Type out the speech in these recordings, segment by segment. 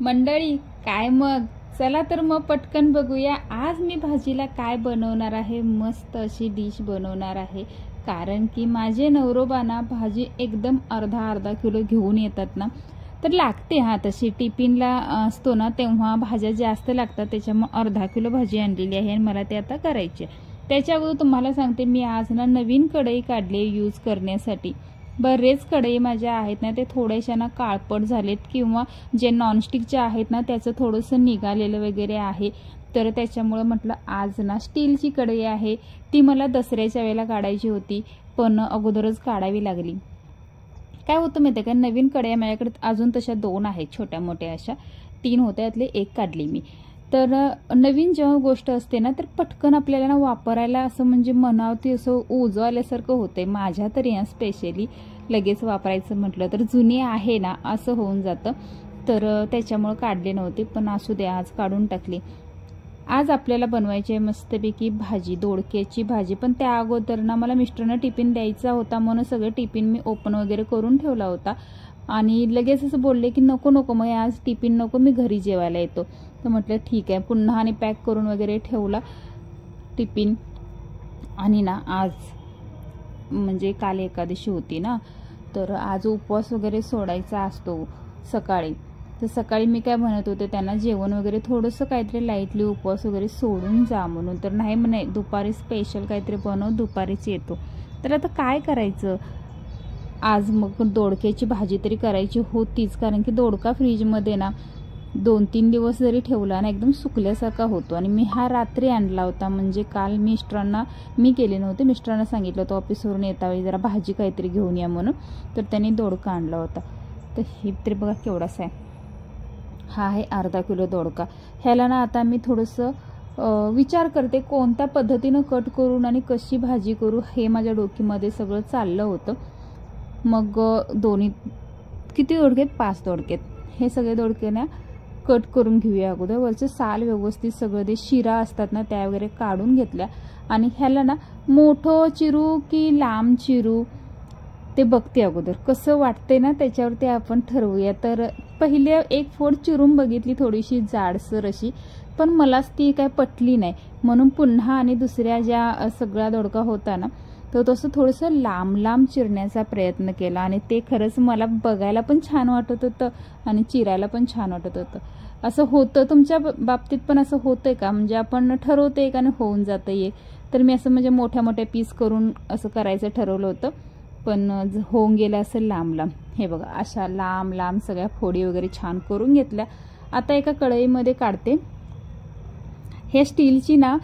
मंडळी काय मग चला तर मग पटकन बघूया आज मी भाजीला काय बनवणार आहे। मस्त अशी डिश बनवणार आहे कारण की माझे नवरोबाना भाजी एकदम अर्धा किलो घेऊन येतात ना, तर लागते हा तशी टिफिनला असतो ना तेव्हा भाज्या जास्त लागतात, त्याच्यामुळे अर्धा किलो भाजी आणलेली आहे आणि मला ते आता करायचे। त्याच्या अगोदर तुम्हाला सांगते मी आज ना नवीन कढई काढली यूज करण्यासाठी। बरेच कढई माझ्या आहेत ना ते थोड्याशा ना काळपट झालेत किंवा जे नॉनस्टिकचे आहेत ना त्याचं थोडंसं निघालेलं वगैरे आहे, तर त्याच्यामुळे म्हटलं आज ना स्टीलची कढई आहे ती मला दसऱ्याच्या वेळेला काढायची होती पण अगोदरच काढावी लागली। काय होतं माहिती का, नवीन कढया माझ्याकडे अजून तशा 2 आहेत छोट्या मोठ्या अशा 3 होत्या, त्यातले एक काढली मी। तर नवीन जेव्हा गोष्ट असते ना तर पटकन आपल्याला ना वापरायला असं म्हणजे मनावती असं ओझं आल्यासारखं होतंय माझ्या तरी या स्पेशली लगेच वापरायचं म्हटलं तर जुनी आहे ना असं होऊन जातं, तर त्याच्यामुळे काढले नव्हते पण असू दे आज काढून टाकली। आज आपल्याला बनवायची आहे मस्तपैकी भाजी, दोडक्याची भाजी। पण त्या अगोदर ना मला मिस्टरना टिफिन द्यायचा होता म्हणून सगळं टिफिन मी ओपन वगैरे करून ठेवला होता आणि लगेच असं बोलले की नको नको मग आज टिफिन नको, मी घरी जेवायला येतो। तर म्हटलं ठीक आहे, पुन्हा आणि पॅक करून वगैरे ठेवला टिफिन। आणि ना आज म्हणजे काल एकादशी होती ना, तर आज उपवास वगैरे सोडायचा असतो सकाळी, तर सकाळी मी काय म्हणत होते त्यांना जेवण वगैरे थोडंसं काहीतरी लाईटली उपवास वगैरे सोडून जा म्हणून, तर नाही म्हणे दुपारी स्पेशल काहीतरी बनव दुपारीच येतो। तर आता काय करायचं, आज मग दोडक्याची भाजी तरी करायची होतीच कारण की दोडका फ्रीजमध्ये ना 2-3 दिवस जरी ठेवला ना एकदम सुकल्यासारखा होतो आणि मी हा रात्री आणला होता, म्हणजे काल मिस्टरांना मी केले नव्हते, मिस्टरांना सांगितलं होतं ऑफिसवरून येतावेळी जरा भाजी काहीतरी घेऊन या म्हणून, तर त्यांनी दोडका आणला होता। तर हे तरी बघा केवढासा आहे, हा आहे अर्धा किलो दोडका। ह्याला ना आता मी थोडंसं विचार करते कोणत्या पद्धतीनं कट करून आणि कशी भाजी करू हे माझ्या डोक्यामध्ये सगळं चाललं होतं। मग दोन्ही किती दोडके आहेत, 5 दोडके आहेत, हे सगळे दोडके ना कट करून घेऊया। अगोदर वरचे साल व्यवस्थित सगळं ते शिरा असतात ना त्या वगैरे काढून घेतल्या आणि ह्याला ना मोठं चिरू की लांब चिरू ते बघते अगोदर कसं वाटते ना त्याच्यावरती आपण ठरवूया। तर पहिले एक फोड चिरून बघितली थोडीशी जाडसर अशी, पण मलाच ती काय पटली नाही म्हणून पुन्हा आणि दुसऱ्या ज्या सगळा दोडका होता ना तर तसं थोडंसं लांब लांब चिरण्याचा प्रयत्न केला आणि ते खरंच मला बघायला पण छान वाटत होतं आणि चिरायला पण छान वाटत होतं। असं होतं तुमच्या बाबतीत पण असं होतंय का, म्हणजे आपण ठरवते का आणि होऊन जातं ये, तर मी असं म्हणजे मोठ्या मोठ्या पीस करून असं करायचं ठरवलं होतं पण होऊन गेलं असं लांब लांब। हे बघा अशा लांब लांब सगळ्या फोडी वगैरे छान करून घेतल्या। आता एका कढईमध्ये काढते। हे स्टीलची ना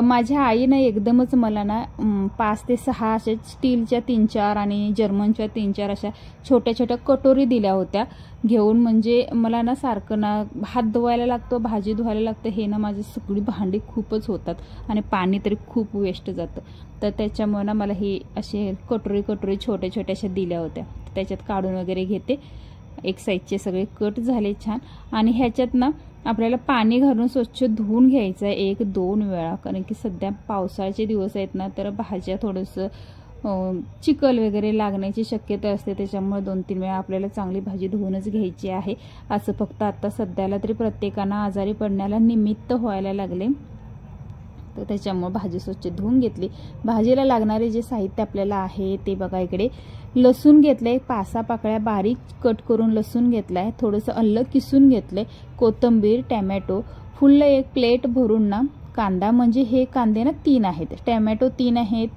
माझ्या आईनं एकदमच मला ना 5 ते 6 अशा स्टीलच्या 3-4 आणि जर्मनच्या 3-4 अशा छोट्या छोट्या कटोरी दिल्या होत्या घेऊन, म्हणजे मला ना सारखं ना हात धुवायला लागतो, भाजी धुवायला लागतं, हे ना माझी सगळी भांडी खूपच होतात आणि पाणी तरी खूप वेस्ट जातं, तर त्याच्यामुळे ना मला हे असे कटोरी छोट्या छोट्या अशा दिल्या होत्या, त्याच्यात काढून वगैरे घेते। एक साईडचे सगळे कट झाले छान आणि ह्याच्यात ना आपल्याला पाणी घालून स्वच्छ धुवून घ्यायचं आहे 1-2 वेळा, कारण की सध्या पावसाळ्याचे दिवस आहेत ना तर भाज्या थोडंसं चिखल वगैरे लागण्याची शक्यता असते, त्याच्यामुळे 2-3 वेळा आपल्याला चांगली भाजी धुवूनच घ्यायची आहे। असं फक्त आता सध्याला तरी प्रत्येकांना आजारी पडण्याला निमित्त व्हायला लागले, तर त्याच्यामुळे भाजी स्वच्छ धुवून घेतली। भाजीला लागणारे जे साहित्य आपल्याला आहे ते बघा, इकडे लसूण घेतलंय 5-6 पाकळ्या बारीक कट करून लसूण घेतलाय, थोडंसं आलं किसून घेतलंय, कोथिंबीर, टोमॅटो, फुल एक प्लेट भरून ना कांदा, म्हणजे हे कांदे ना 3 आहेत, टोमॅटो 3 आहेत,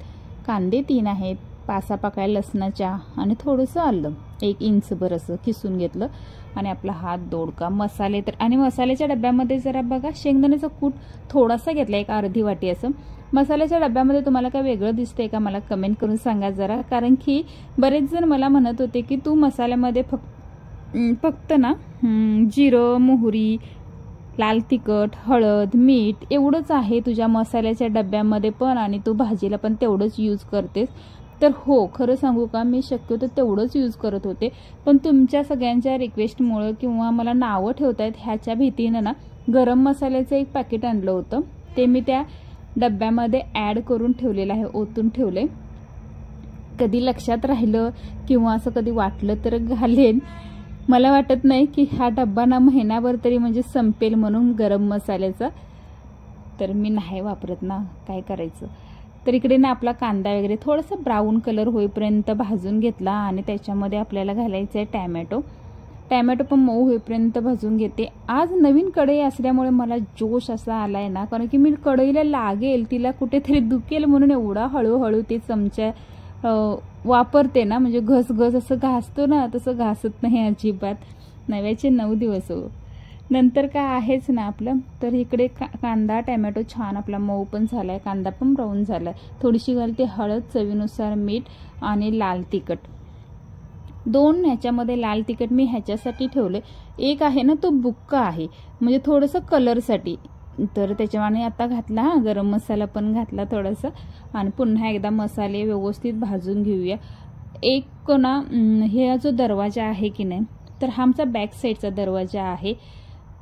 कांदे 3 आहेत, 5-6 पाकळ्या लसणाच्या आणि थोडंसं आलं 1 इंचभर असं किसून घेतलं आणि आपला हा दोडका। मसाले तर आणि मसाल्याच्या डब्यामध्ये जरा बघा शेंगदाण्याचा कूट थोडासा घेतला, एक अर्धी वाटी असं। मसाल्याच्या डब्यामध्ये तुम्हाला काय वेगळं दिसतंय का मला कमेंट करून सांगा जरा, कारण की बरेच जण मला म्हणत होते की तू मसाल्यामध्ये फक्त ना जिरं, मोहरी, लाल तिखट, हळद, मीठ एवढंच आहे तुझ्या मसाल्याच्या डब्यामध्ये पण आणि तू भाजीला पण तेवढंच यूज करतेस। तर हो, खरं सांगू का मी शक्यतो तेवढंच यूज करत होते, पण तुमच्या सगळ्यांच्या रिक्वेस्टमुळे किंवा मला नावं ठेवतायत ह्याच्या भीतीनं ना गरम मसाल्याचं एक पॅकेट आणलं होतं, ते मी त्या डब्यामध्ये ॲड करून ठेवलेलं आहे, ओतून ठेवले, कधी लक्षात राहिलं किंवा असं कधी वाटलं तर घालेन। मला वाटत नाही की हा डब्बा ना महिनाभर तरी म्हणजे संपेल म्हणून गरम मसाल्याचा, तर मी नाही वापरत ना, काय करायचं. तर इकडे ना आपला कांदा वगैरे थोडासा ब्राऊन कलर होईपर्यंत भाजून घेतला आणि त्याच्यामध्ये आपल्याला घालायचं आहे टॅमॅटो पण मऊ होईपर्यंत भाजून घेते. आज नवीन कढई असल्यामुळे मला जोश असा आलाय ना, कारण की मी कढईला लागेल, तिला कुठेतरी दुखेल म्हणून एवढा हळूहळू ते चमचा वापरते ना, म्हणजे घस असं घासतो ना, तसं घासत नाही अजिबात. नव्याचे 9 दिवस हो. नंतर काय आहेच ना आपलं. तर इकडे कांदा टॅमॅटो छान आपला मऊ पण झालाय, कांदा पण ब्राऊन झालाय. थोडीशी घालते हळद, चवीनुसार मीठ आणि लाल तिखट. 2 ह्याच्यामध्ये लाल तिखट मी ह्याच्यासाठी ठेवले, एक आहे ना तो बुक्का आहे, म्हणजे थोडंसं कलरसाठी. तर त्याच्यामुळे आता घातला गरम मसाला पण घातला थोडासा आणि पुन्हा एकदा मसाले व्यवस्थित भाजून घेऊया. एक ना हे जो दरवाजा आहे की नाही, तर हा आमचा बॅक साईडचा दरवाजा आहे,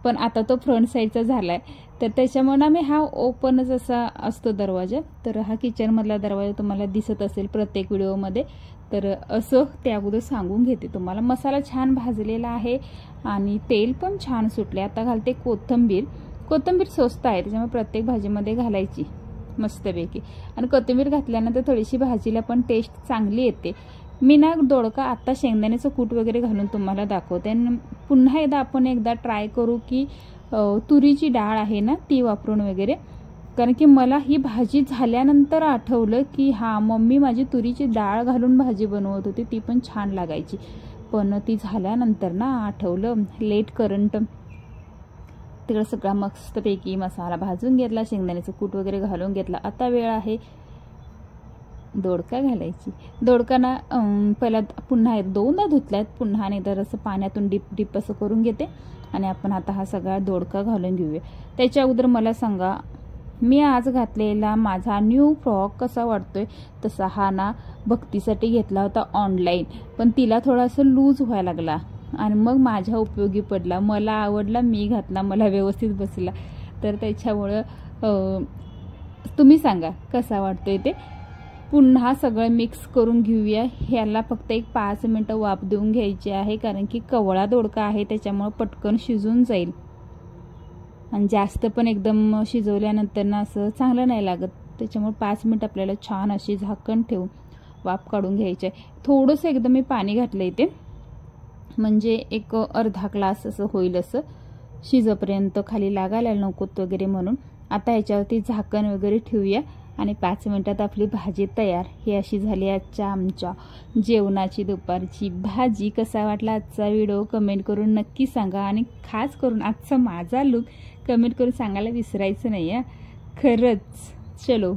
पण आता तो फ्रंट साईडचा झालाय. तर त्याच्यामुळे मी हा ओपनच असा असतो दरवाजा. तर हा किचनमधला दरवाजा तुम्हाला दिसत असेल प्रत्येक व्हिडिओमध्ये. तर असं ते अगोदर सांगून घेते तुम्हाला. मसाला छान भाजलेला आहे आणि तेल पण छान सुटले. आता घालते कोथिंबीर स्वस्त आहे, त्याच्यामुळे प्रत्येक भाजीमध्ये घालायची मस्तपैकी. आणि कोथिंबीर घातल्यानंतर थोडीशी भाजीला पण टेस्ट चांगली येते. मी ना दोडका आता शेंगदाण्याचं कूट वगैरे घालून तुम्हाला दाखवते. आणि पुन्हा एकदा ट्राय करू की तुरीची डाळ आहे ना ती वापरून वगैरे, कारण की मला ही भाजी झाल्यानंतर आठवलं की हा मम्मी माझी तुरीची डाळ घालून भाजी बनवत होती, ती पण छान लागायची. पण ती झाल्यानंतर ना आठवलं, लेट करंट. तिकडं सगळा मस्तपैकी मसाला भाजून घेतला, शेंगदाण्याचं कूट वगैरे घालून घेतला. आता वेळ आहे दोडका घालायची. दोडका ना पहिला पुन्हा 2दा धुतलायत, पुन्हा आणि तर असं पाण्यातून डिप असं करून घेते आणि आपण आता हा सगळा दोडका घालून घेऊया. त्याच्या अगोदर मला सांगा, मी आज घातलेला माझा न्यू फ्रॉक कसा वाटतोय. तसा हा ना भक्तीसाठी घेतला होता ऑनलाईन, पण तिला थोडासा लूज व्हायला लागला आणि मग माझ्या उपयोगी पडला. मला आवडला, मी घातला, मला व्यवस्थित बसला. तर त्याच्यामुळं तुम्ही सांगा कसा वाटतोय ते. पुन्हा सगळं मिक्स करून घेऊया. ह्याला फक्त एक 5 मिनिटं वाफ देऊन घ्यायची आहे, कारण की कवळा दोडका आहे त्याच्यामुळे पटकन शिजून जाईल. आणि जास्त पण एकदम शिजवल्यानंतर ना असं चांगलं नाही लागत, त्याच्यामुळे 5 मिनिट आपल्याला छान अशी झाकण ठेवून वाफ काढून घ्यायची आहे. थोडंसं एकदम मी पाणी घातलं इथे, म्हणजे एक अर्धा ग्लास असं होईल, असं शिजपर्यंत खाली लागायला नकोत वगैरे म्हणून. आता ह्याच्यावरती झाकण वगैरे ठेवूया आणि 5 मिनिटात आपली भाजी तयार. ही अशी झाली आजच्या आमच्या जेवणाची दुपारची भाजी. कसा वाटला आजचा व्हिडिओ कमेंट करून नक्की सांगा. आणि खास करून आजचा माझा लुक कमेंट करून सांगायला विसरायचं नाही. खरंच चलो.